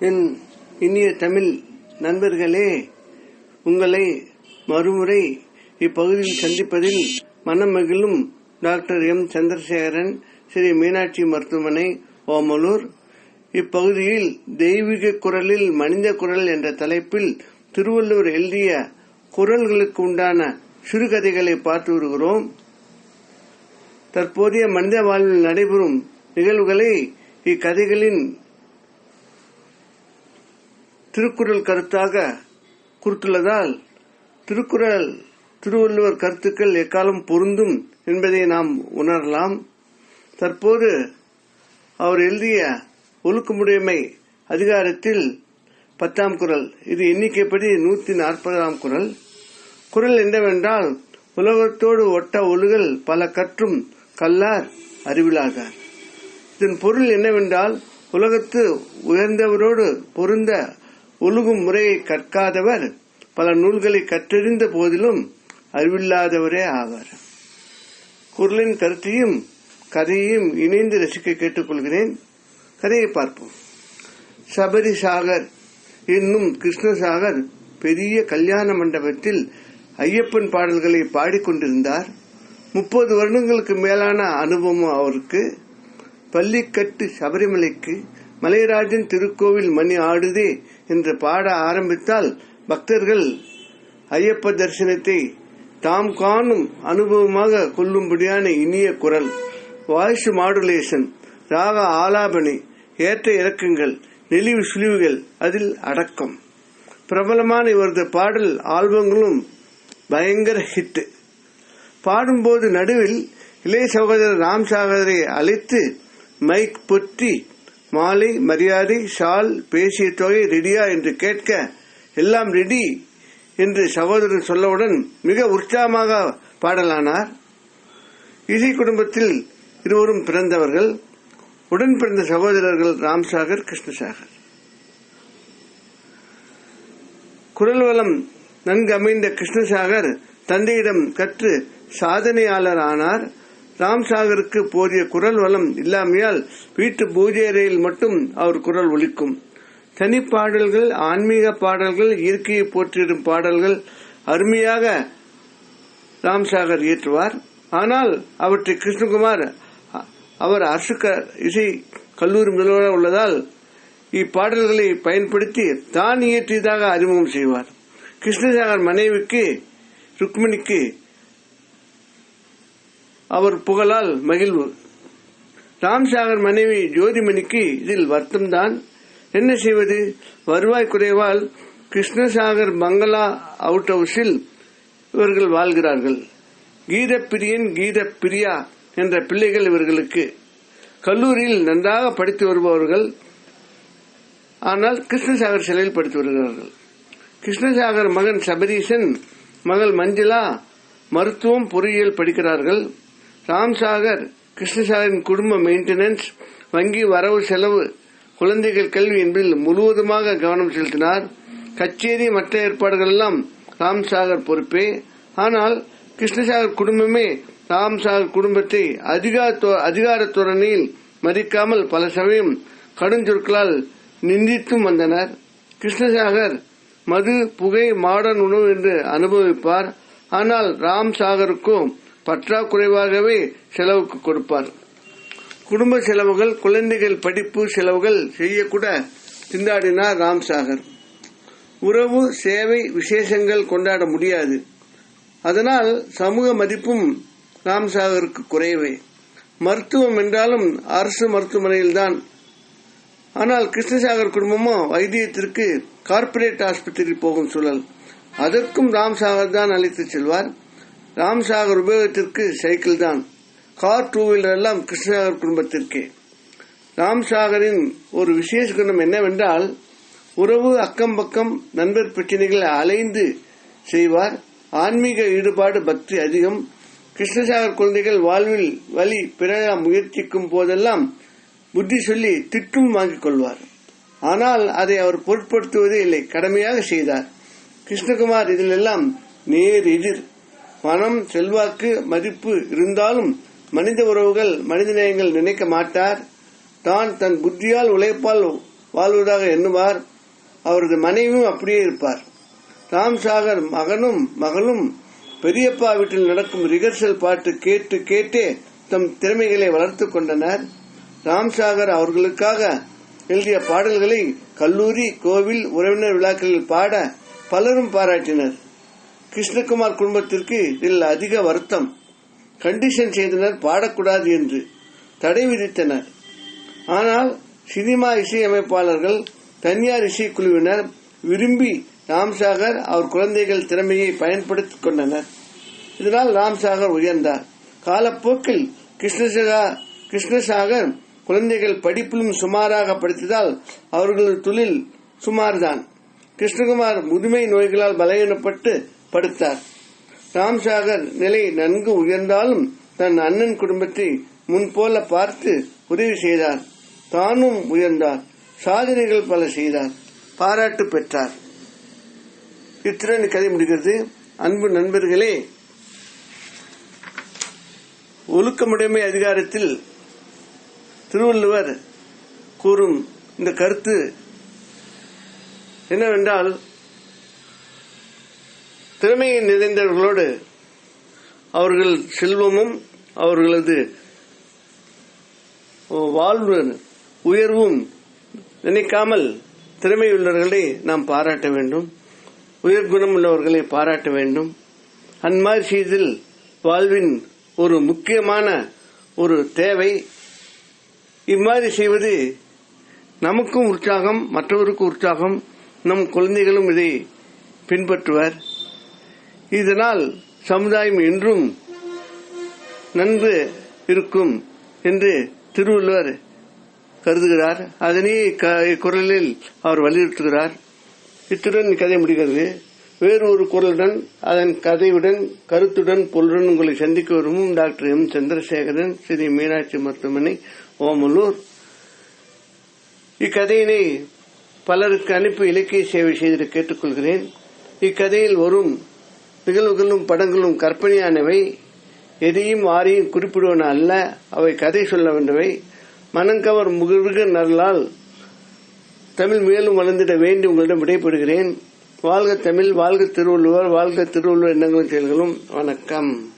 என் இனிய தமிழ் நண்பர்களே, உங்களை மறுமுறை இப்பகுதியில் சந்திப்பதில் மனம் மகிழும் டாக்டர் எம் சந்திரசேகரன், ஸ்ரீ மீனாட்சி மருத்துவமனை, ஓமலூர். இப்பகுதியில் தெய்வீக குரலில் மனித குரல் என்ற தலைப்பில் திருவள்ளுவர் எழுதிய குரல்களுக்கு உண்டான சிறுகதைகளை பார்த்து வருகிறோம். தற்போதைய மனித வாழ்வில் நடைபெறும் நிகழ்வுகளை இக்கதைகளின் திருக்குறள் கருத்தாக குறித்துள்ளதால் திருவள்ளுவர் கருத்துக்கள் எக்காலம் பொருந்தும் என்பதை நாம் உணரலாம். தற்போது அவர் எழுதிய ஒழுக்கமுடைமை அதிகாரத்தில் 10ஆம் குறள், இது எண்ணிக்கைப்படி 140ஆம் குறள். குறள் என்னவென்றால், உலகத்தோடு ஒட்ட ஒழுகல் பல கற்றும் கல்லார் அறிவிலாகார். இதன் பொருள் என்னவென்றால், உலகத்து உயர்ந்தவரோடு பொருந்த ஒழுகும் முறையை கற்காதவர் பல நூல்களை கற்றறிந்த போதிலும் அறிவில்லாதவரே ஆவார். குறளின் கருத்தையும் கதையையும் இணைந்து ரசிக்க கேட்டுக்கொள்கிறேன். கதையை பார்ப்போம். சபரி சாகர் என்னும் கிருஷ்ணசாகர் பெரிய கல்யாண மண்டபத்தில் ஐயப்பன் பாடல்களை பாடிக்கொண்டிருந்தார். 30 வருடங்களுக்கு மேலான அனுபவம் அவருக்கு. பள்ளிக்கட்டு சபரிமலைக்கு மலைராஜன் திருக்கோவில் மணி ஆடுதே என்று பாட ஆரம்பித்தால் பக்தர்கள் ஐயப்ப தரிசனத்தை தாம் காணும் அனுபவமாக கொள்ளும்படியான இனிய குரல், வாய்ஸ் மாடுலேஷன், ராக ஆலாபனை, ஏற்ற இறக்கங்கள், நெளிவு சுழிவுகள் அதில் அடக்கம். பிரபலமான இவரது பாடல் ஆல்பங்களும் பயங்கர ஹிட். பாடும்போது நடுவில் இளைய சகோதரர் ராம் சாகரை அழைத்து மைக் பொற்றி மாலை, மரியாதை, ஷால், பேசிய தொகை ரெடியா என்று கேட்க, எல்லாம் ரெடி என்று சகோதரர் சொல்லவுடன் மிக உற்சாகமாக பாடலானார். இசை குடும்பத்தில் இருவரும் பிறந்தவர்கள். உடன் பிறந்த சகோதரர்கள் ராம்சாகர், கிருஷ்ணசாகர். குரல் வளம் நன்கு அமைந்த கிருஷ்ணசாகர் தந்தையிடம் கற்று சாதனையாளர் ஆனார். ராம்சாகருக்கு போதிய குரல் வளம் இல்லாமையால் வீட்டு பூஜை அறையில் மட்டும் அவர் குரல் ஒலிக்கும். தனிப்பாடல்கள், ஆன்மீக பாடல்கள், இயற்கையை போற்றிடும் பாடல்கள் அருமையாக ராம்சாகர் இயற்றுவார். ஆனால் அவற்றை கிருஷ்ணகுமார், அவர் அரசு இசை கல்லூரி முதல்வராக உள்ளதால் இப்பாடல்களை பயன்படுத்தி தான் இயற்றியதாக அறிமுகம் செய்வார். கிருஷ்ணசாகர் மனைவிக்கு ருக்மிணிக்கு அவர் புகழால் மகிழ்வு. ராம்சாகர் மனைவி ஜோதிமணிக்கு இதில் வருத்தம்தான். என்ன செய்வது? வருவாய் குறைவால் கிருஷ்ணசாகர் பங்களா அவுட் ஹவுஸில் இவர்கள் வாழ்கிறார்கள். கீதப்பிரியன், கீதப்பிரியா என்ற பிள்ளைகள் இவர்களுக்கு. கல்லூரியில் நன்றாக படித்து வருபவர்கள். ஆனால் கிருஷ்ணசாகர் சிலையில் படித்து வருகிறார்கள். கிருஷ்ணசாகர் மகன் சபரீசன், மகள் மஞ்சளா மருத்துவம், பொறியியல் படிக்கிறார்கள். ராம்சாகர் கிருஷ்ணசாகரின் குடும்ப மெயின்டெனன்ஸ், வங்கி வரவு செலவு, குழந்தைகள் கல்வி என்பதில் முழுவதுமாக கவனம் செலுத்தினார். கச்சேரி, மற்ற ஏற்பாடுகள் எல்லாம் ராம்சாகர் பொறுப்பே. ஆனால் கிருஷ்ணசாகர் குடும்பமே ராம்சாகர் குடும்பத்தை அதிகார தோரணையில் மதிக்காமல் பல சமயம் கடுஞ்சொற்களால் நிந்தித்தும் வந்தனர். கிருஷ்ணசாகர் மது, புகை, மாடர்ன் உணவு என்று அனுபவிப்பார். ஆனால் ராம்சாகருக்கும் பற்றாக்குறைவாகவே செலவுக்கு கொடுப்பார். குடும்ப செலவுகள், குழந்தைகள் படிப்பு செலவுகள் செய்யக்கூட திண்டாடினார் ராம்சாகர். உறவு, சேவை, விசேஷங்கள் கொண்டாட முடியாது. அதனால் சமூக மதிப்பும் ராம்சாகருக்கு குறைவே. மருத்துவம் என்றாலும் அரசு மருத்துவமனையில்தான். ஆனால் கிருஷ்ணசாகர் குடும்பமோ வைத்தியத்திற்கு கார்ப்பரேட் ஆஸ்பத்திரி போகும் சூழல். அதற்கும் ராம்சாகர் தான் அழைத்து செல்வார். ராம்சாகர் உபயோகத்திற்கு சைக்கிள் தான். கார், 2 வீலர் எல்லாம் கிருஷ்ணசாகர் குடும்பத்திற்கே. ராம்சாகரின் ஒரு விசேஷ குணம் என்னவென்றால், உறவு, அக்கம் பக்கம், நண்பர் பிரச்சனைகளை அலைந்து செய்வார். ஆன்மீக ஈடுபாடு, பக்தி அதிகம். கிருஷ்ணசாகர் குழந்தைகள் வாழ்வில் வழி பிற முயற்சிக்கும் போதெல்லாம் புத்தி சொல்லி திட்டும் வாங்கிக் கொள்வார். ஆனால் அதை அவர் பொருட்படுத்துவதே இல்லை, கடமையாக செய்தார். கிருஷ்ணகுமார் இதிலெல்லாம் நேர் எதிர். பணம், செல்வாக்கு, மதிப்பு இருந்தாலும் மனித உறவுகள், மனித நேயங்கள் நினைக்க மாட்டார். தான் தன் புத்தியால், உழைப்பால் வாழ்வதாக எண்ணுவார். அவரது மனைவியும் அப்படியே இருப்பார். ராம்சாகர் மகனும் மகளும் பெரியப்பா வீட்டில் நடக்கும் ரிகர்சல் பாட்டு கேட்டு கேட்டே தம் திறமைகளை வளர்த்துக் கொண்டனர். ராம்சாகர் அவர்களுக்காக எழுதிய பாடல்களை கல்லூரி, கோவில், உறவினர் விழாக்களில் பாட பலரும் பாராட்டினர். கிருஷ்ணகுமார் குடும்பத்திற்கு இதில் அதிக வருத்தம். கண்டிஷன் செய்தனர், பாடக்கூடாது என்று தடை விதித்தனர். ஆனால் சினிமா இசையமைப்பாளர்கள், தனியார் இசைக்குழுவினர் விரும்பி ராம்சாகர் அவர் குழந்தைகள் திறமையை பயன்படுத்திக் கொண்டனர். இதனால் ராம்சாகர் உயர்ந்தார். காலப்போக்கில் கிருஷ்ணசாகர் குழந்தைகள் படிப்பிலும் சுமாராக படித்ததால் அவர்களது தொழில் சுமார்தான். கிருஷ்ணகுமார் முதுமை நோய்களால் பலவீனப்பட்டு படுத்தார். ராம்சாகர் நிலை நன்கு உயர்ந்தாலும் தன் அண்ணன் குடும்பத்தை முன்போல பார்த்து உதவி செய்தார். தானும் உயர்ந்தார். சாதனைகள் பல செய்தார். பாராட்டு பெற்றார். இத்துடன் கதை முடிகிறது. அன்பு நண்பர்களே, ஒழுக்கமுடைமை அதிகாரத்தில் திருவள்ளுவர் கூறும் இந்த கருத்து என்னவென்றால், திறமையை நிறைந்தவர்களோடு அவர்கள் செல்வமும் அவர்களது வாழ்வு உயர்வும் நினைக்காமல் திறமையுள்ளவர்களை நாம் பாராட்ட வேண்டும். உயர்குணம் உள்ளவர்களை பாராட்ட வேண்டும். அந்த மாதிரி செய்தல் வாழ்வின் ஒரு முக்கியமான ஒரு தேவை. இம்மாதிரி செய்வது நமக்கும் உற்சாகம், மற்றவருக்கும் உற்சாகம். நம் குழந்தைகளும் இதை பின்பற்றுவர். இதனால் சமுதாயம் என்றும் நன்கு இருக்கும் என்று திருவள்ளுவர் கருதுகிறார். அதனை குரலில் அவர் வலியுறுத்துகிறார். இத்துடன் கதை முடிகிறது. வேறு ஒரு குரலுடன், அதன் கதையுடன், கருத்துடன், பொருளுடன் உங்களை சந்திக்க விரும்பும் டாக்டர் எம். சந்திரசேகரன், ஸ்ரீ மீனாட்சி மருத்துவமனை, ஓமலூர். இக்கதையினை பலருக்கு அனுப்பி இலக்கிய சேவை செய்து கேட்டுக்கொள்கிறேன். இக்கதையில் வரும் நிகழ்வுகளும் படங்களும் கற்பனையானவை, எதையும் யாரையும் குறிப்பிடுவன அல்ல. அவை கதை சொல்ல வேண்டவை. மனங்கவர் முகிழ்க நல்லால் தமிழ் மேலும் வளர்ந்திட வேண்டி உங்களிடம் விடைபெறுகிறேன். வாழ்க தமிழ், வாழ்க திருவள்ளுவர், வாழ்க திருவள்ளுவர் எண்ணங்களும் செயல்களும். வணக்கம்.